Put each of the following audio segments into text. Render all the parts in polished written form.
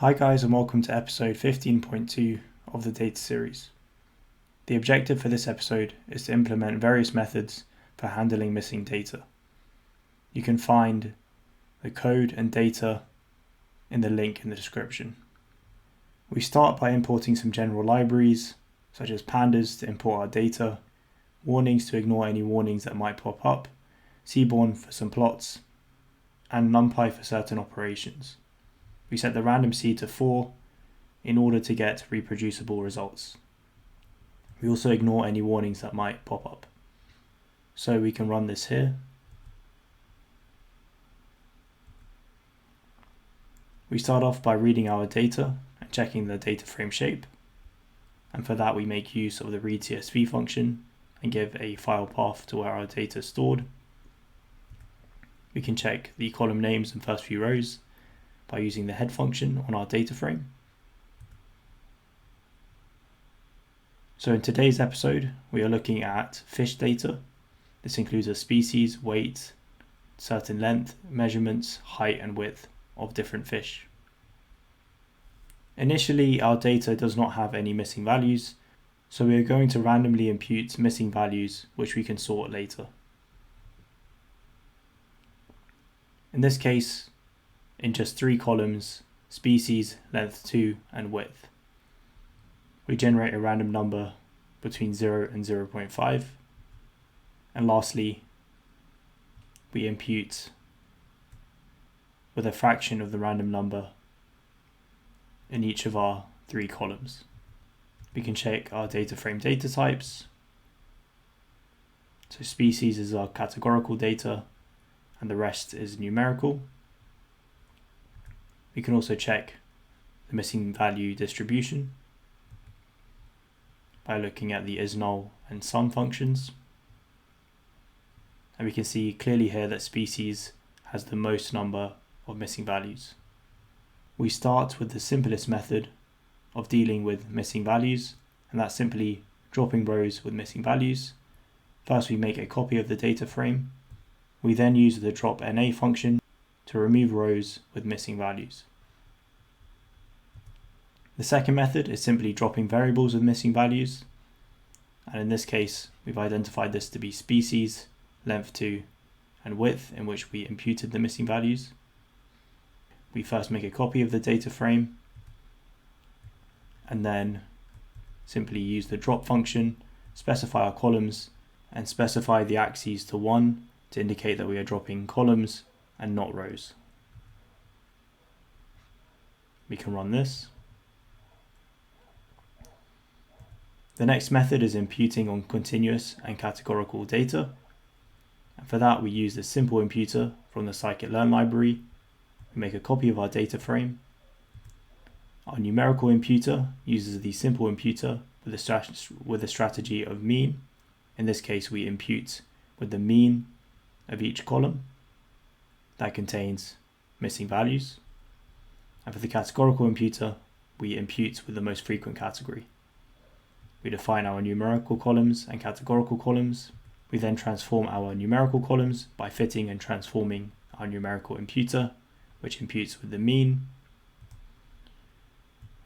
Hi guys, and welcome to episode 15.2 of the data series. The objective for this episode is to implement various methods for handling missing data. You can find the code and data in the link in the description. We start by importing some general libraries such as pandas to import our data, warnings to ignore any warnings that might pop up, Seaborn for some plots, and NumPy for certain operations. We set the random seed to 4 in order to get reproducible results. We also ignore any warnings that might pop up. So we can run this here. We start off by reading our data and checking the data frame shape. And for that we make use of the readCSV function and give a file path to where our data is stored. We can check the column names and first few rows by using the head function on our data frame. So in today's episode, we are looking at fish data. This includes a species, weight, certain length, measurements, height and width of different fish. Initially, our data does not have any missing values, so we are going to randomly impute missing values which we can sort later. In this case, in just 3 columns, species, length 2 and width. We generate a random number between 0 and 0.5. And lastly, we impute with a fraction of the random number in each of our 3 columns. We can check our data frame data types. So species is our categorical data and the rest is numerical. We can also check the missing value distribution by looking at the isNull and sum functions. And we can see clearly here that species has the most number of missing values. We start with the simplest method of dealing with missing values, and that's simply dropping rows with missing values. First we make a copy of the data frame. We then use the drop_NA function to remove rows with missing values. The second method is simply dropping variables with missing values, and in this case we've identified this to be species, length 2 and width, in which we imputed the missing values. We first make a copy of the data frame and then simply use the drop function, specify our columns and specify the axes to 1 to indicate that we are dropping columns and not rows. We can run this. The next method is imputing on continuous and categorical data. And for that we use the simple imputer from the scikit-learn library. We make a copy of our data frame. Our numerical imputer uses the simple imputer with the strategy of mean. In this case we impute with the mean of each column that contains missing values. And for the categorical imputer, we impute with the most frequent category. We define our numerical columns and categorical columns. We then transform our numerical columns by fitting and transforming our numerical imputer, which imputes with the mean.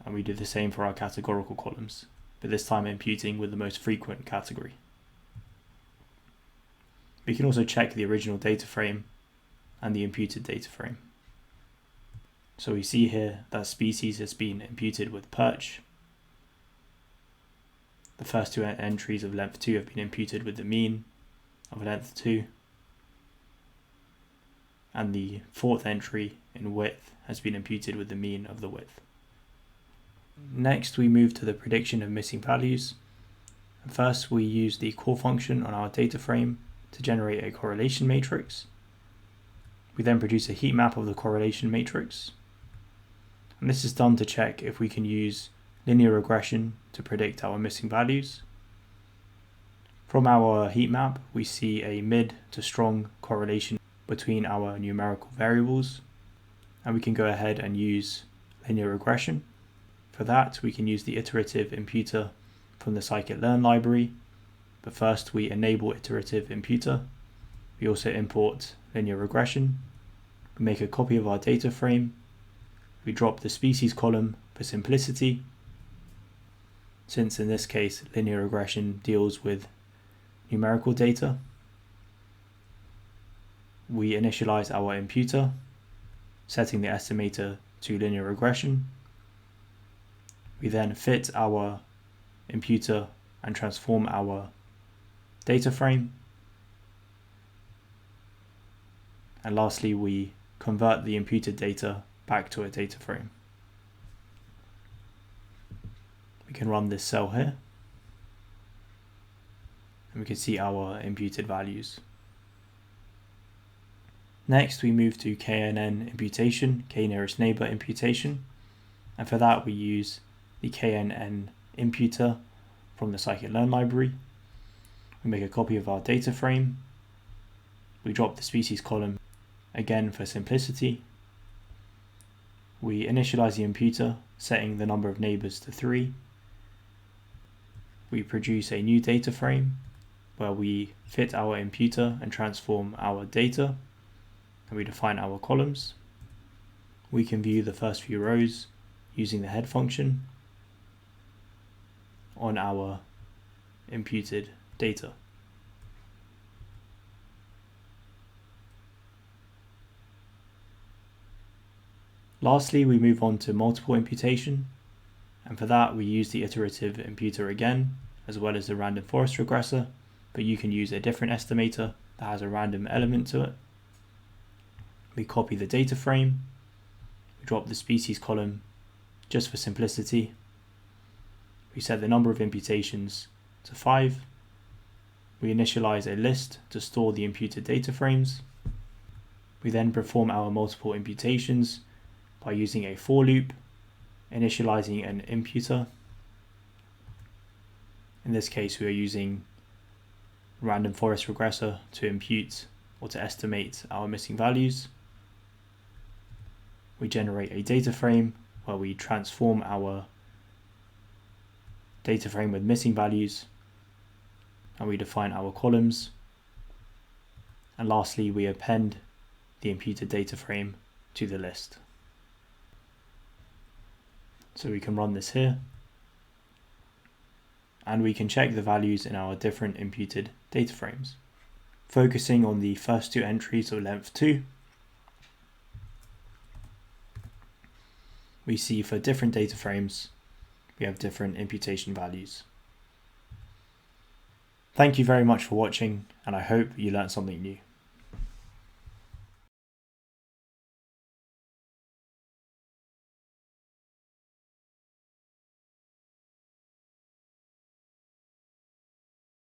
And we do the same for our categorical columns, but this time imputing with the most frequent category. We can also check the original data frame and the imputed data frame. So we see here that species has been imputed with perch. The first 2 entries of length 2 have been imputed with the mean of length 2. And the 4th entry in width has been imputed with the mean of the width. Next we move to the prediction of missing values. First we use the core function on our data frame to generate a correlation matrix. We then produce a heat map of the correlation matrix. And this is done to check if we can use linear regression to predict our missing values. From our heat map, we see a mid to strong correlation between our numerical variables, and we can go ahead and use linear regression. For that, we can use the iterative imputer from the scikit-learn library. But first we enable iterative imputer. We also import linear regression. We make a copy of our data frame we drop the species column for simplicity, since in this case linear regression deals with numerical data. We initialize our imputer, setting the estimator to linear regression. We then fit our imputer and transform our data frame. And lastly, we convert the imputed data back to a data frame. We can run this cell here, and we can see our imputed values. Next, we move to KNN imputation, K nearest neighbor imputation, and for that we use the KNN imputer from the scikit-learn library. We make a copy of our data frame. We drop the species column again for simplicity. We initialize the imputer, setting the number of neighbors to 3. We produce a new data frame where we fit our imputer and transform our data, and we define our columns. We can view the first few rows using the head function on our imputed data. Lastly, we move on to multiple imputation, and for that we use the iterative imputer again, as well as the random forest regressor, but you can use a different estimator that has a random element to it. We copy the data frame, we drop the species column just for simplicity. We set the number of imputations to 5. We initialize a list to store the imputed data frames. We then perform our multiple imputations by using a for loop, initializing an imputer. In this case, we are using random forest regressor to impute or to estimate our missing values. We generate a data frame where we transform our data frame with missing values, and we define our columns. And lastly, we append the imputed data frame to the list. So we can run this here, and we can check the values in our different imputed data frames. Focusing on the first 2 entries of length 2, we see for different data frames we have different imputation values. Thank you very much for watching, and I hope you learned something new.